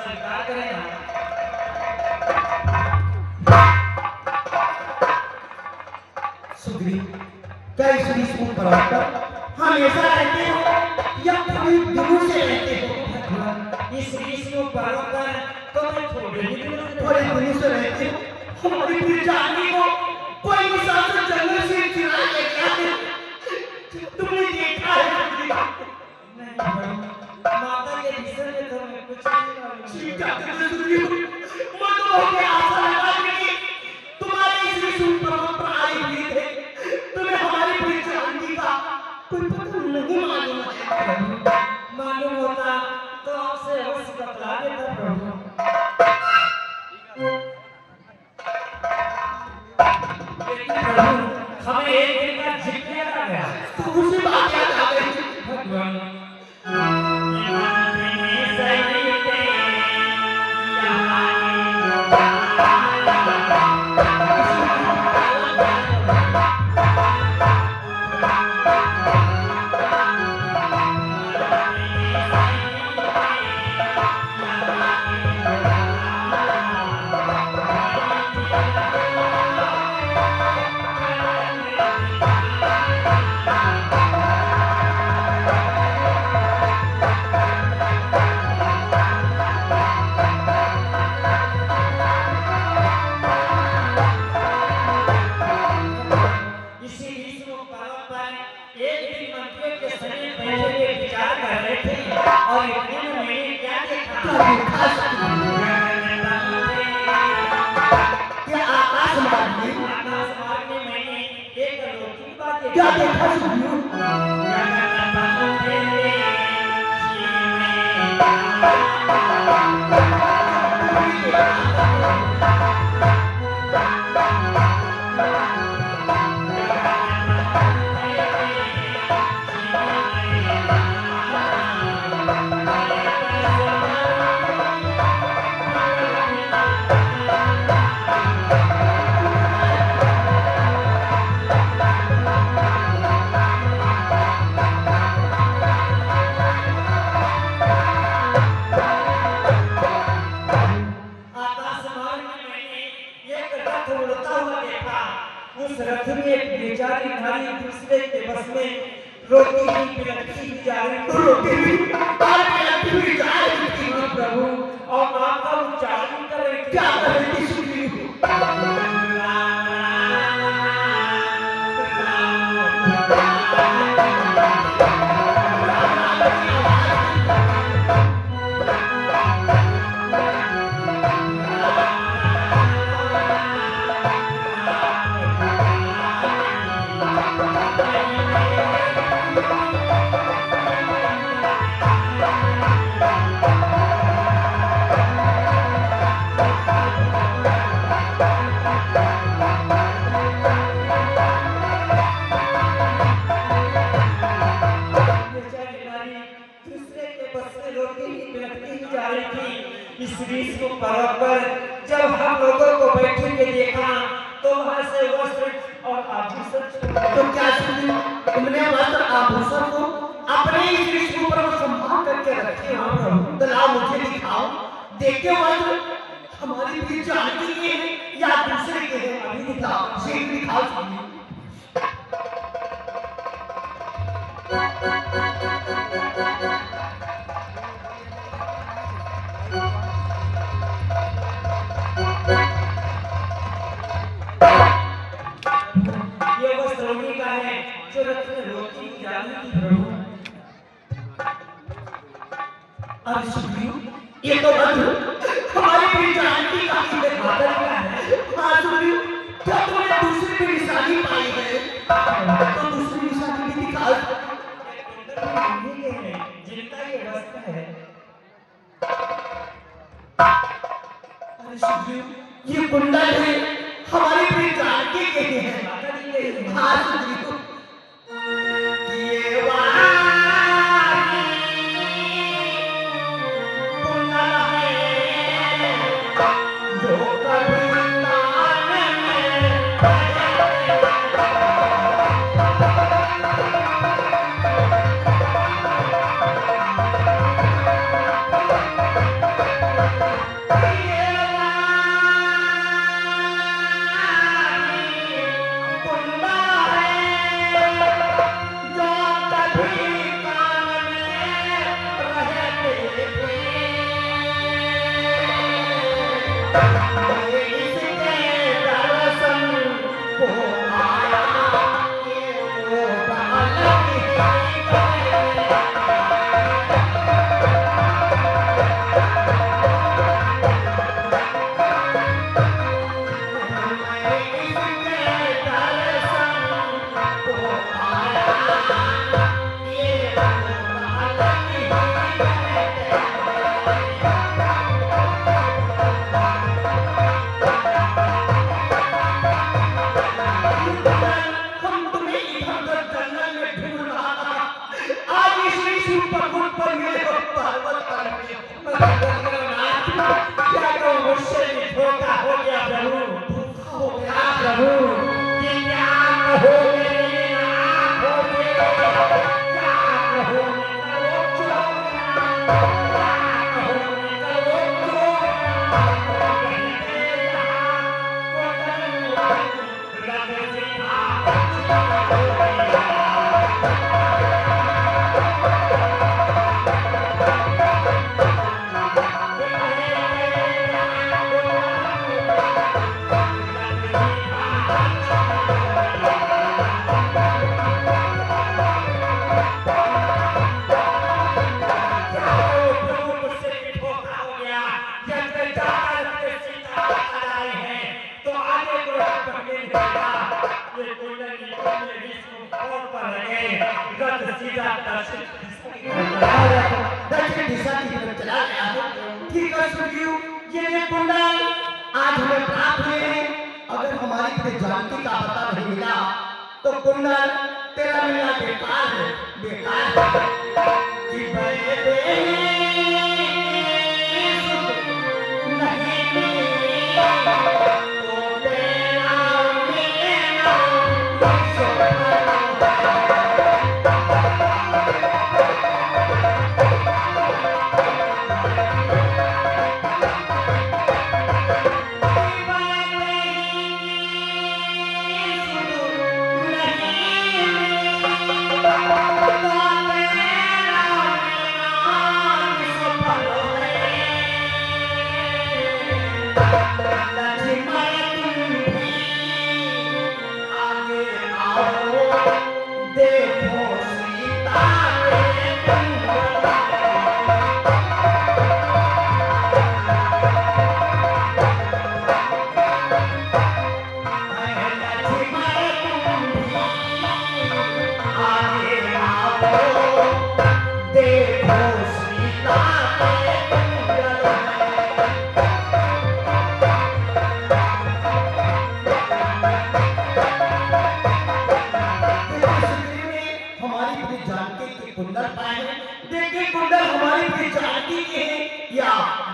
स्वीकार करेगा। सुग्रीव, क्या इस विष्णु पर्वत पर हमेशा रहते हो या थोड़ी दिनों से रहते हो? इस विष्णु पर्वत पर तो मैं थोड़े दिनों से रहते हो। हमारी पूरी जाति को कोई मुसाफिर जंगल से चुरा ले गया है। तुमने देखा है? माता के विषय में तो मैं कुछ नहीं मालूम। क्या कहते सुग्रीव? मैं तो बहुत आशा लगा कि तुम्हारे इस विष्णु पर्वत पर आए हुए थे। तुम्हें हमारी पूरी जाति का कोई पता नहीं मालूम है। मालूम होता तो आपसे अवश्य बतला देता प्रभु। लेकिन प्रभु हमें एक दिन का जिक्र आ गया तो उसी बात याद आ गई। भगवान क्या देखा सुग्रीव? उस रथ में एक बेचारी नारी दूसरे के बस में रोटी ही पिलकती जा रही थी प्रभु, और नाम का उच्चारण कर रही थी। क्या कर रही थी सुग्रीव? इस विष्णु पर्वत पर जब हम लोगों को बैठे के देखा तो वहां से वस्त्र और आभूषण। तो क्या सुग्रीव, तुमने वस्त्र आभूषण को अपने इस विष्णु पर्वत संभाल करके रखे हो? तो लाओ मुझे दिखाओ। देखते वस्त्र हमारी पूरी जाति के हैं या दूसरे के हैं? अभी दिखाओ, शीघ्र दिखाओ सुग्रीव। ये वस्त्र उन्हीं का है जो रथ में रोटी की डाली थी प्रभु। अरे सुग्रीव, ये तो वस्त्र हमारी पूरी जाति का ही है। माता का है। हाँ सुग्रीव, क्या तुमने दूसरी भी निशानी पाई है? तो दूसरी निशानी भी दिखाओ। उन्हीं के हैं जिनका ये वस्त्र है। अरे सुग्रीव, ये कुंडल है हमारी पूरी जाति के हैं। माता जी के हैं। हाँ सुग्रीव, ये कुंडल है जो कभी कान में दक्षिण दिशा की तरफ चला गया है। ठीक है सुखियो, ये कुंडल आज हमें प्राप्त हुए हैं। अगर हमारी पूरी जानकी का पता नहीं मिला तो कुंडल तेरा मिलना बेकार है, बेकार है। कि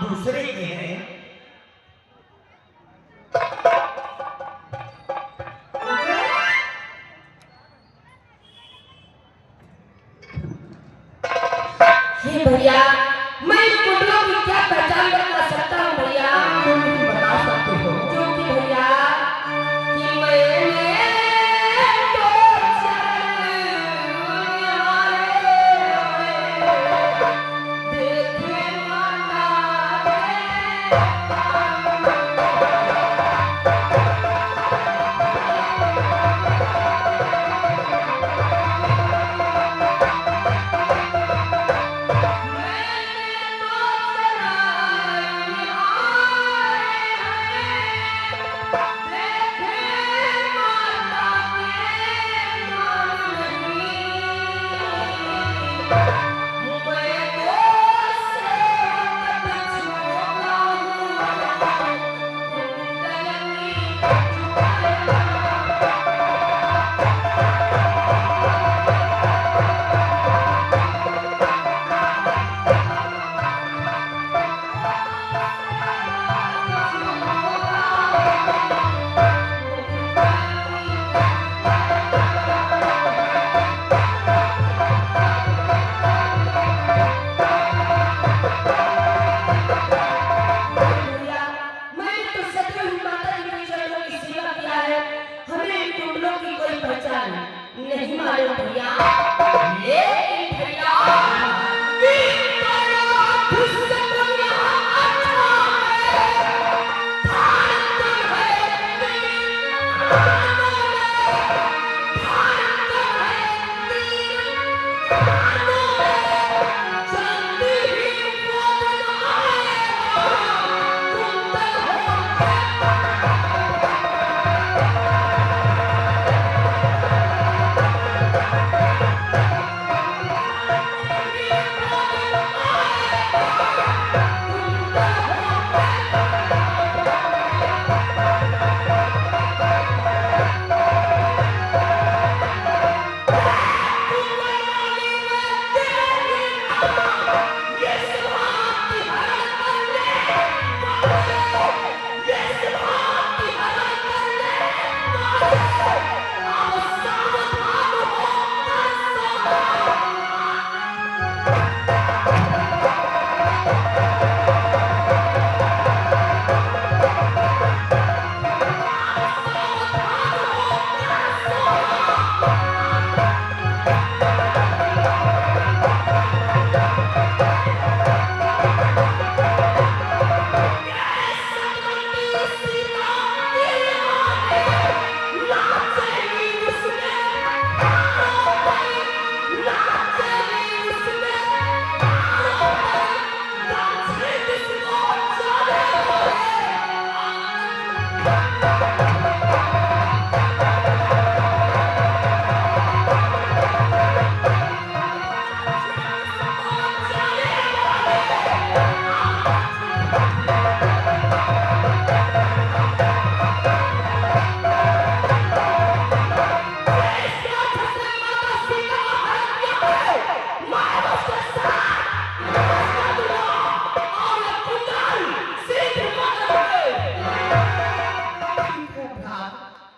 दूसरे के हैं। हे भैया, मैं इन कुंडलों की क्या पहचान बता सकता हूँ भैया? तुम बता सकते हो क्योंकि भैया कि मैंने तो देखे माता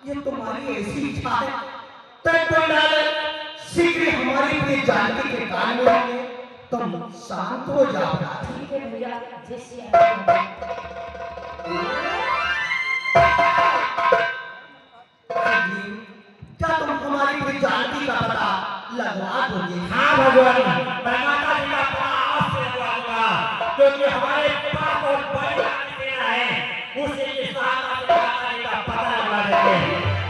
ये तुम्हारी ऐसी इच्छा है तब पंडाल शीघ्र हमारी प्रिय जानकी के कान में आए, तुम शांत हो जाओ। ठीक है भैया, जैसे आप क्या तुम हमारी प्रिय जानकी का पता लगवा दोगे? हाँ भगवान, मैं माता जी का पता अवश्य लगवा दूंगा, क्योंकि हमारे पास और बड़ी सेना है, उसी के साथ अपने माता जी का पता लगवा देंगे।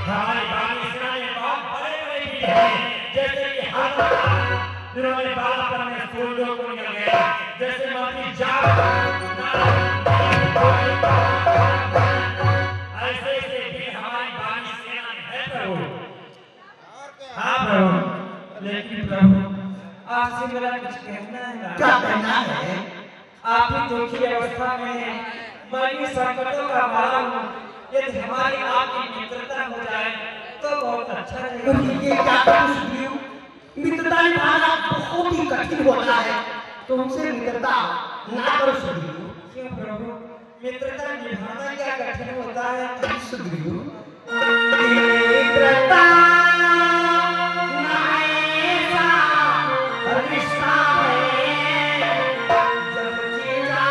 हमारी बागी सेना में बहुत बड़े-बड़े वीर हैं, जैसे कि हनुमान, जिन्होंने बालापन में सूर्यों को निकल गए, जैसे मंत्री जाट, ऐसे वीर हमारी बागी सेना में है प्रभु। हाँ प्रभु, लेकिन प्रभु आपसे मेरा कुछ कहना है। क्या कहना है? आप ही दुखी अवस्था में हैं, मैं भी संकटों का मारा हूँ। यदि हमारी आपकी मित्रता हो जाए तो बहुत अच्छा रहेगा। ये क्या कुछ मित्रता निभाना बहुत ही कठिन होता है, तुमसे मित्रता ना करो सुग्रीव। क्यों प्रभु, मित्रता निभाना क्या कठिन होता है? सुग्रीव, मित्रता रिश्ता है, जब जीना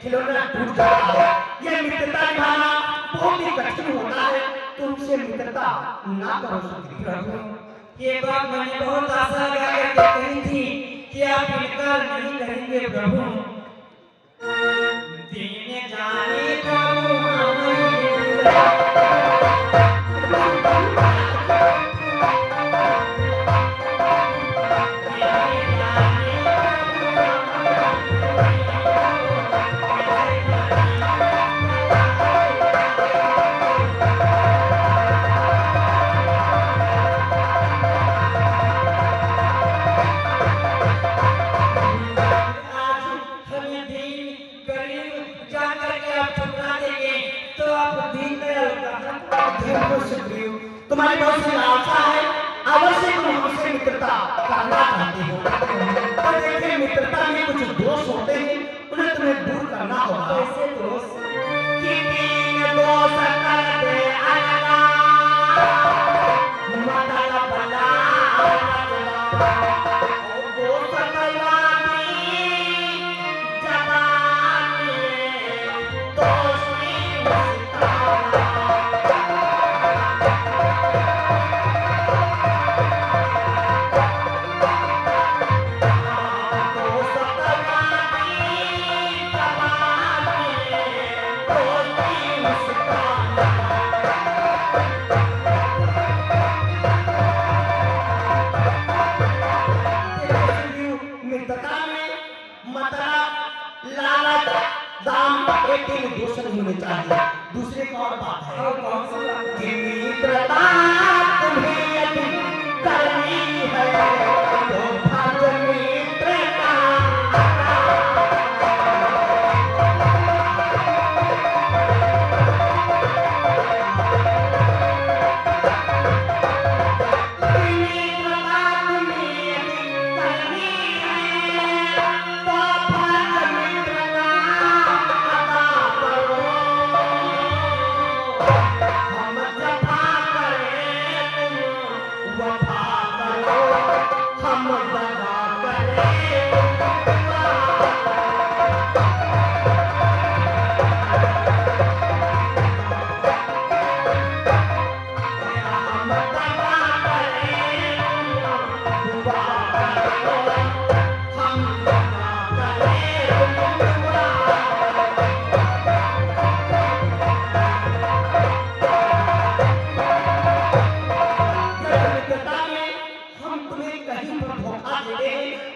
खिलौना टूट जाता है। ये मित्रता निभाना बहुत ही कठिन होता है, तुमसे मित्रता ना करो सुग्रीव। प्रभु, ये बात मैंने बहुत आशा लगा करके कही थी कि आप इनकार नहीं करेंगे प्रभु। दीन जाने प्रभु तुम्हारी बहुत सी आशा है, अवश्य तुम हमसे मित्रता करना चाहते हो, पर देखिए मित्रता में कुछ दोष होते हैं, उन्हें तुम्हें दूर करना होगा। कैसे दोष? कि तीन दोष करते अलगा, मतलब बना दोष करवानी जवानी दोष दाम एक दिन दोष नहीं होने चाहिए। दूसरी एक और बात है कि मित्रता तुम्हें यदि करनी है तो भज मित्रता।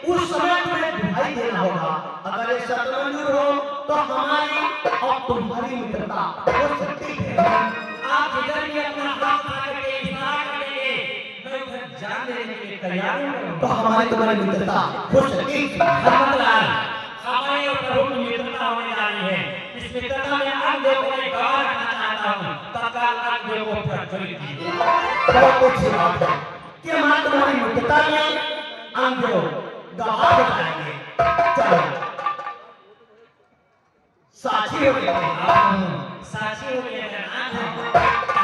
उस समय तुम्हें दुहाई देना होगा। अगर ये शर्त मंजूर हो तो हमारी और तुम्हारी मित्रता हो सकती है। आप जिधर भी अपना हाथ आगे के इशारा करेंगे मैं उधर जान देने के लिए तैयार हूं। तो हमारी तुम्हारी मित्रता हो सकती है। हरमतलाल, हमारे और प्रभु की मित्रता होने जा रही है। इस मित्रता में अंगदेव को एक गवाह रखना चाहता हूं। तत्काल अंगदेव को प्रज्वलित कीजिए। बहुत अच्छी बात है कि हमारी तुम्हारी मित्रता में अंगदेव गवाह बताएंगे। चलो साक्षी हो गए। साक्षी हो गए।